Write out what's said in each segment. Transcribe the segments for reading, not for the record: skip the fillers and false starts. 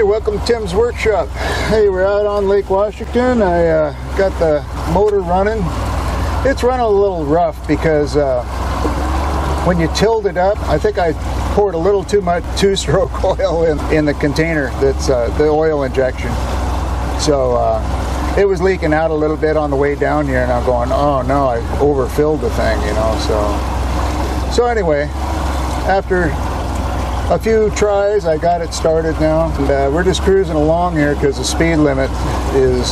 Hey, welcome to Tim's Workshop. Hey, we're out on Lake Washington. I got the motor running. It's running a little rough because when you tilt it up, I think I poured a little too much two-stroke oil in the container. That's the oil injection. So it was leaking out a little bit on the way down here, and I'm going, oh no, I overfilled the thing, you know. So anyway, after a few tries, I got it started now, and we're just cruising along here because the speed limit is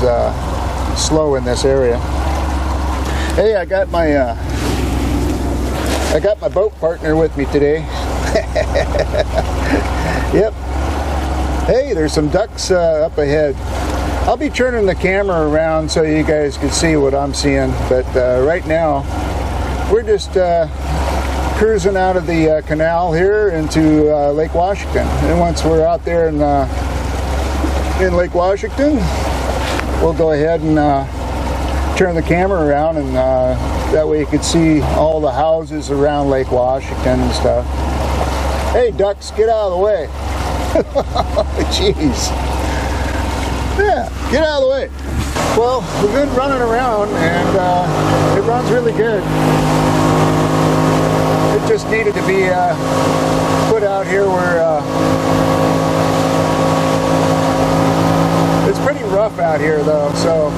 slow in this area. Hey, I got my boat partner with me today. Yep. Hey, there's some ducks up ahead. I'll be turning the camera around so you guys can see what I'm seeing, but right now we're just cruising out of the canal here into Lake Washington. And once we're out there in Lake Washington, we'll go ahead and turn the camera around, and that way you can see all the houses around Lake Washington and stuff. Hey, ducks, get out of the way. Jeez. Yeah, get out of the way. Well, we've been running around, and it runs really good. It just needed to be put out here where it's pretty rough out here though, so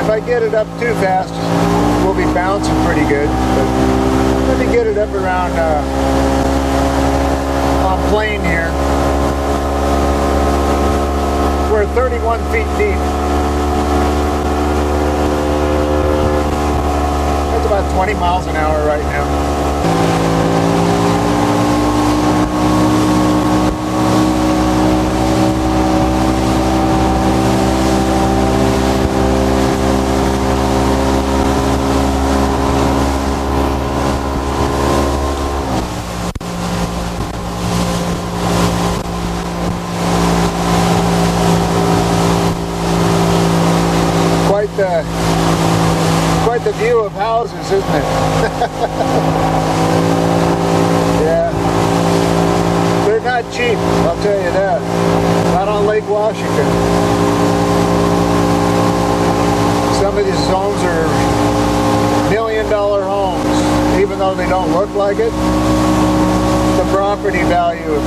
if I get it up too fast, we'll be bouncing pretty good. But let me get it up around on plane here. We're 31 feet deep. That's about 20 miles an hour right now. Quite the view of houses, isn't it? Yeah. They're not cheap, I'll tell you that. Not on Lake Washington. Some of these homes are $1 million homes. Even though they don't look like it, the property value is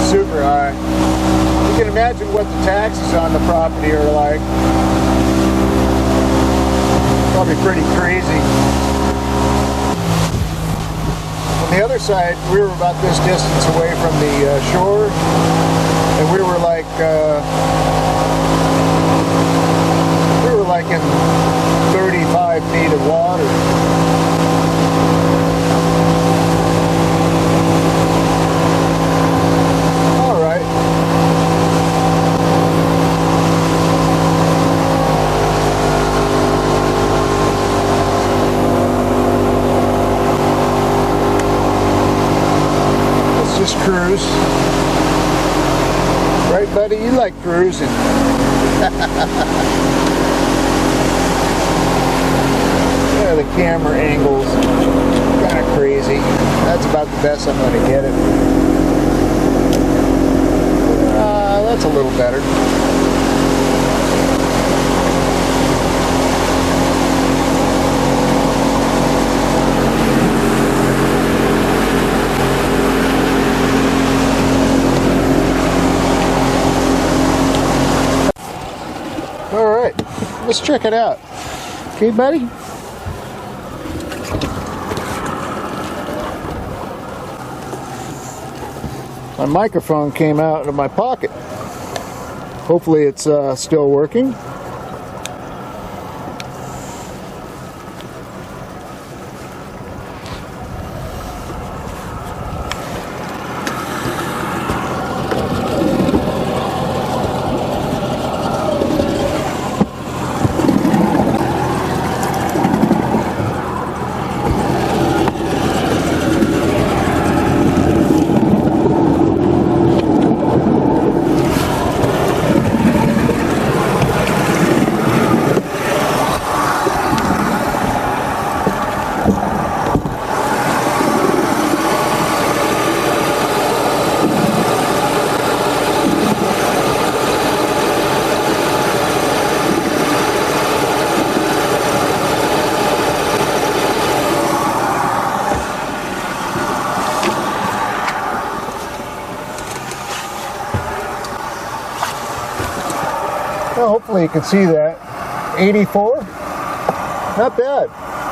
super high. You can imagine what the taxes on the property are like. Probably pretty crazy. On the other side, we were about this distance away from the shore, and we were like in 35 feet of water. All right. Just cruise. Right, buddy? You like cruising. Yeah, the camera angles kind of crazy. That's about the best I'm going to get it. That's a little better. Alright, let's check it out. Okay, buddy? My microphone came out of my pocket. Hopefully it's still working. Well, hopefully you can see that. 84. Not bad.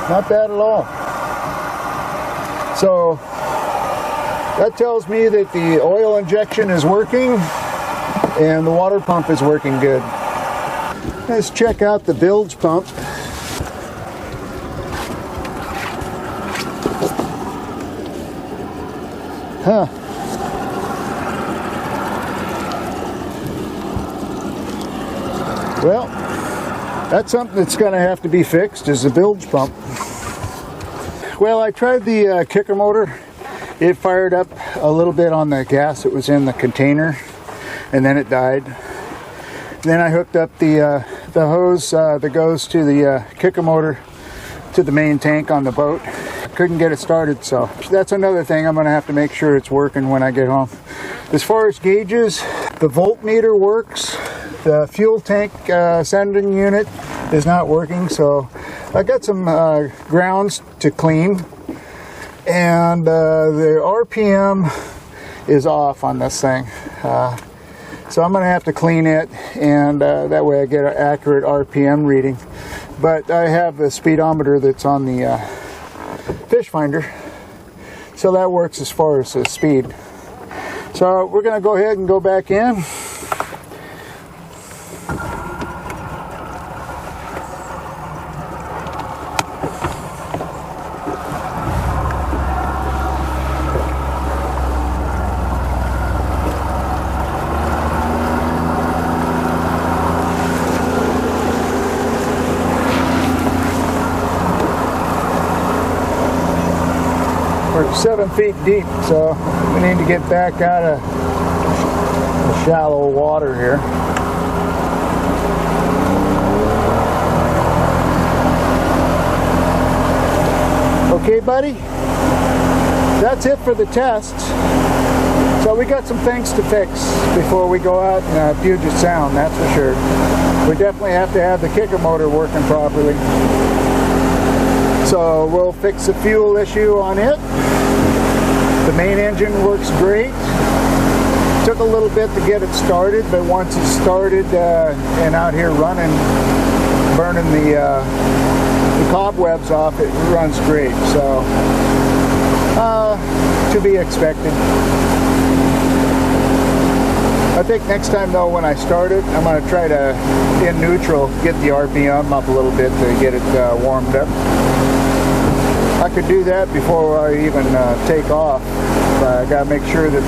Not bad at all. So that tells me that the oil injection is working and the water pump is working good. Let's check out the bilge pump. Huh. Well, that's something that's going to have to be fixed, is the bilge pump. Well, I tried the kicker motor. It fired up a little bit on the gas that was in the container, and then it died. Then I hooked up the hose that goes to the kicker motor to the main tank on the boat. Couldn't get it started, so that's another thing I'm going to have to make sure it's working when I get home. As far as gauges, the voltmeter works. The fuel tank sending unit is not working, so I got some grounds to clean, and the RPM is off on this thing. So I'm going to have to clean it, and that way I get an accurate RPM reading. But I have the speedometer that's on the fish finder, so that works as far as the speed. So we're going to go ahead and go back in. We're 7 feet deep, so we need to get back out of the shallow water here. Okay, buddy, that's it for the test. So we got some things to fix before we go out in Puget Sound, that's for sure. We definitely have to have the kicker motor working properly. So we'll fix the fuel issue on it. The main engine works great. Took a little bit to get it started, but once it's started and out here running, burning the cobwebs off, it runs great. So to be expected. I think next time though, when I start it, I'm going to try to, in neutral, get the RPM up a little bit to get it warmed up. I could do that before I even take off. I got to make sure that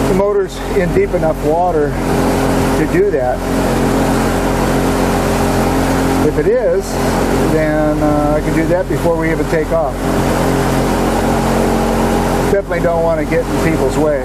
the motor's in deep enough water to do that. If it is, then I can do that before we even take off. Definitely don't want to get in people's way.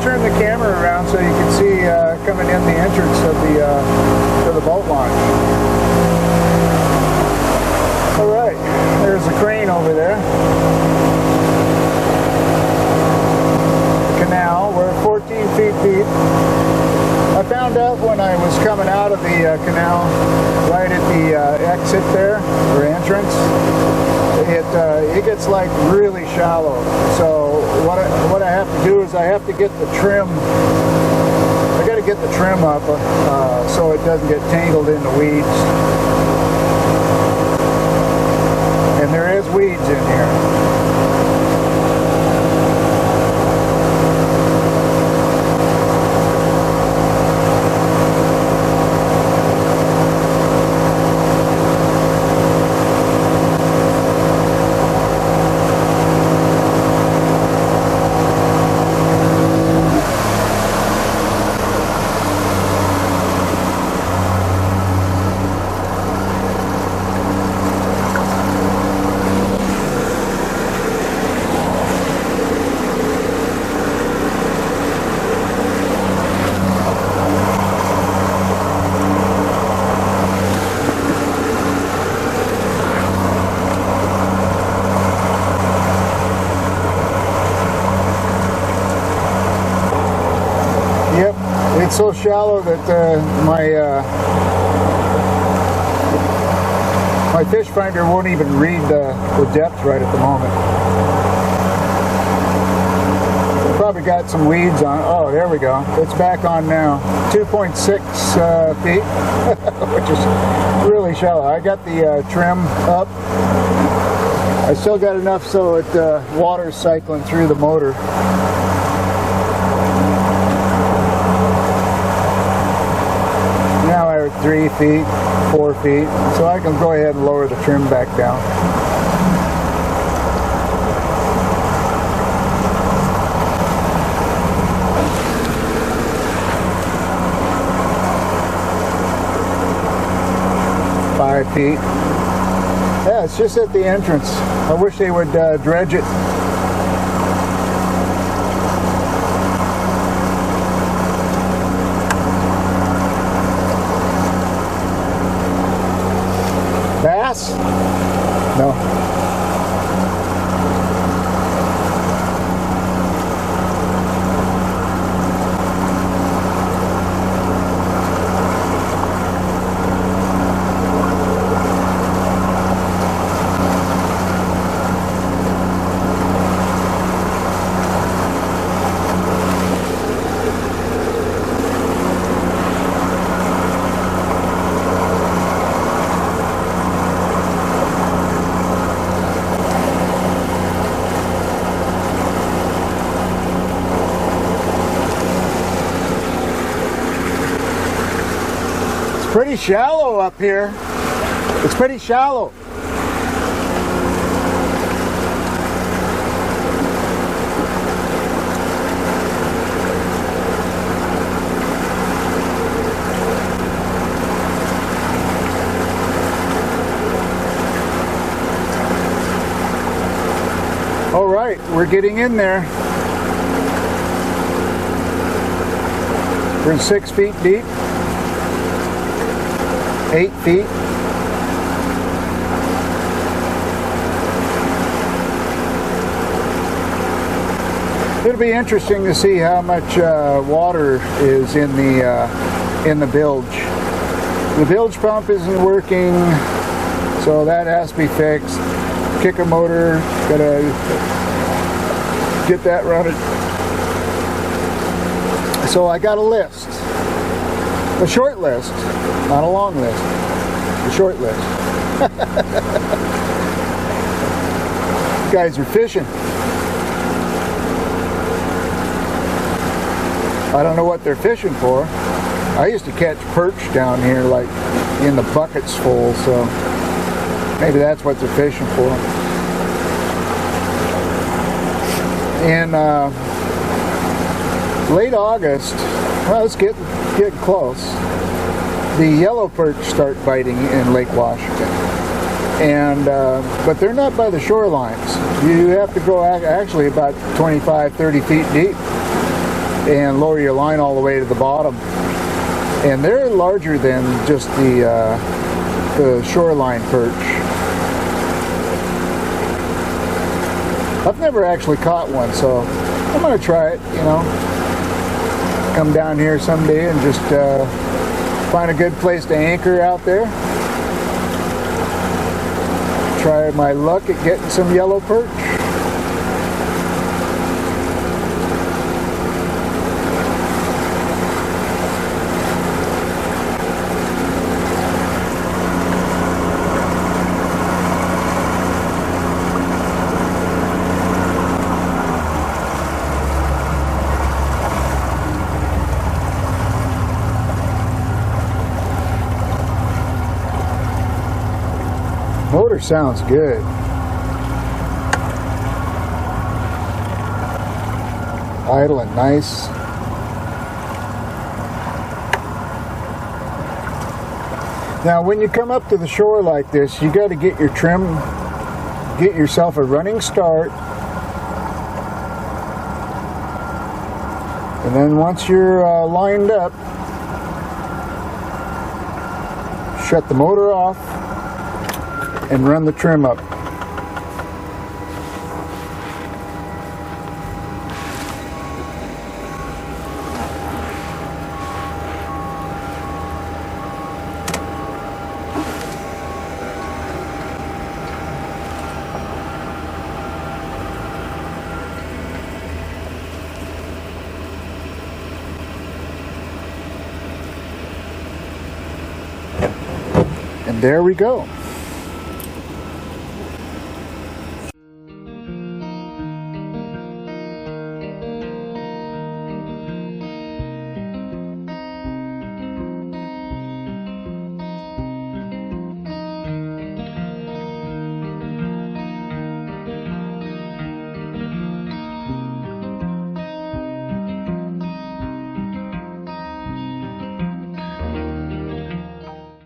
Turn the camera around so you can see coming in the entrance of the boat launch. All right, there's the crane over there. Canal, we're 14 feet deep. I found out when I was coming out of the canal, right at the exit there, or entrance, it gets like really shallow. So what I have to do is I have to get the trim. I got to get the trim up so it doesn't get tangled in the weeds. And there is weeds in here. It's so shallow that my fish finder won't even read the depth right at the moment. Probably got some weeds on. Oh, there we go. It's back on now. 2.6 feet, which is really shallow. I got the trim up. I still got enough so it water's cycling through the motor. Now I'm at 3 feet, 4 feet, so I can go ahead and lower the trim back down. Feet. Yeah, it's just at the entrance. I wish they would dredge it. Bass? No. Pretty shallow up here. It's pretty shallow. All right, we're getting in there. We're 6 feet deep. 8 feet. It'll be interesting to see how much water is in the bilge. The bilge pump isn't working, so that has to be fixed. Kicker motor, gotta get that running. So I got a list. A short list, not a long list. A short list. You guys are fishing. I don't know what they're fishing for. I used to catch perch down here, like in the buckets full, so maybe that's what they're fishing for. In late August, well, it's getting close. The yellow perch start biting in Lake Washington, and but they're not by the shorelines. You have to go actually about 25-30 feet deep and lower your line all the way to the bottom. And they're larger than just the shoreline perch. I've never actually caught one, so I'm gonna try it. You know, come down here someday and just find a good place to anchor out there. Try my luck at getting some yellow perch. Motor sounds good. Idling nice. Now when you come up to the shore like this, you got to get your trim, get yourself a running start, and then once you're lined up, shut the motor off and run the trim up. And there we go.